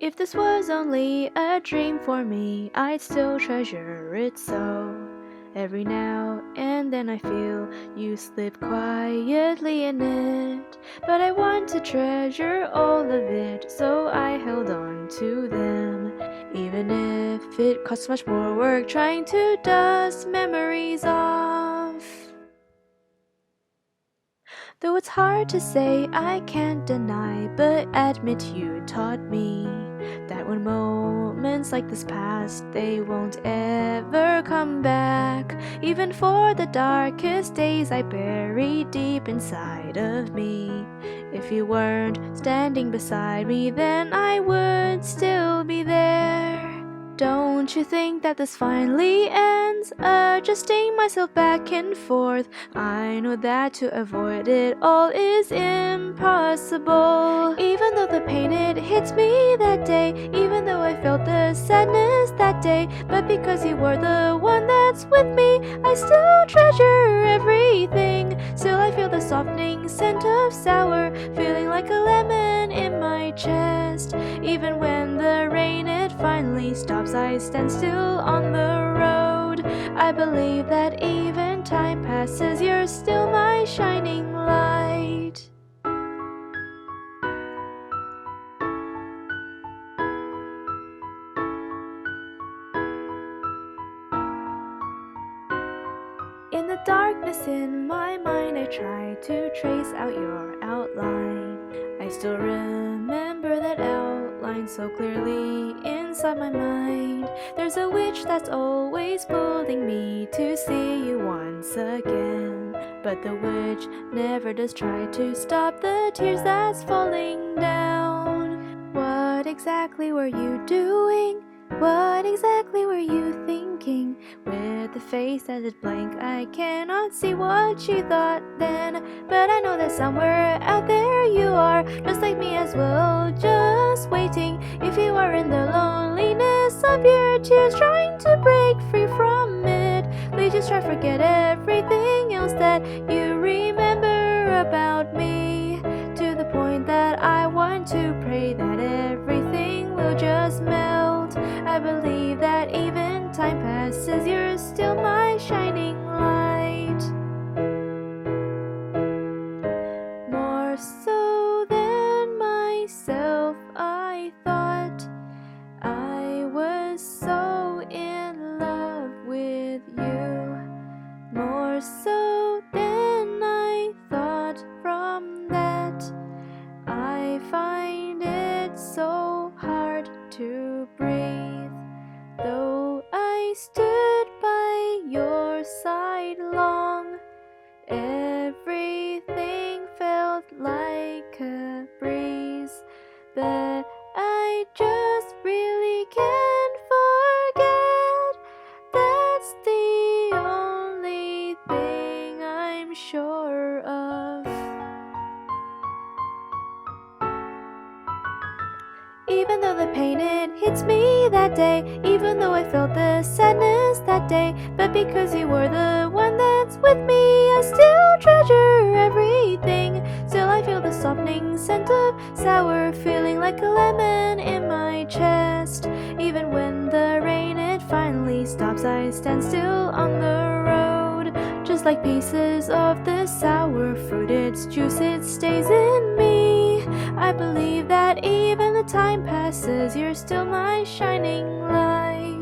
If this was only a dream for me, I'd still treasure it so. Every now and then I feel you slip quietly in it, but I want to treasure all of it, so I held on to them. Even if it costs much more work trying to dust memories off. Though it's hard to say, I can't deny, but admit you taught me that when moments like this pass, they won't ever come back. Even for the darkest days I buried deep inside of me. If you weren't standing beside me, then I would still be there. Don't you think that this finally ends? Adjusting myself back and forth, I know that to avoid it all is impossible. Even though the pain it hits me that day, even though I felt the sadness that day, but because you were the one that's with me, I still treasure everything. Still I feel the softening scent of sour, feeling like a lemon in my chest. Even when the rain it finally stops, I stand still on the road. I believe that even time passes, you're still my shining light. In the darkness in my mind, I try to trace out your outline. I still remember that outline so clearly inside my mind. There's a witch that's always pulling me to see you once again, but the witch never does try to stop the tears that's falling down. What exactly were you doing? What exactly were you thinking? With a face that is blank, I cannot see what you thought then, but I know that somewhere out there you are, just like me as well, just waiting. If you are in the loneliness of your tears, trying to break free from it, please just try to forget everything else that you remember about me, to the point that I want to pray that everything will just melt. I believe that even time passes, you're still my shining light. More so than myself, I thought I was so in love with you. More so than I thought, from that I find it so hard to breathe. Though I stood by your side long, everything felt like a breeze. But I just really can't forget. That's the only thing I'm sure of. Even though the pain it hits me that day, even though I felt the sadness that day, but because you were the one that's with me, I still treasure everything. Still I feel the softening scent of sour, feeling like a lemon in my chest. Even when the rain it finally stops, I stand still on the road, just like pieces of the sour fruit, its juice it stays in me. I believe that even the time passes, you're still my shining light.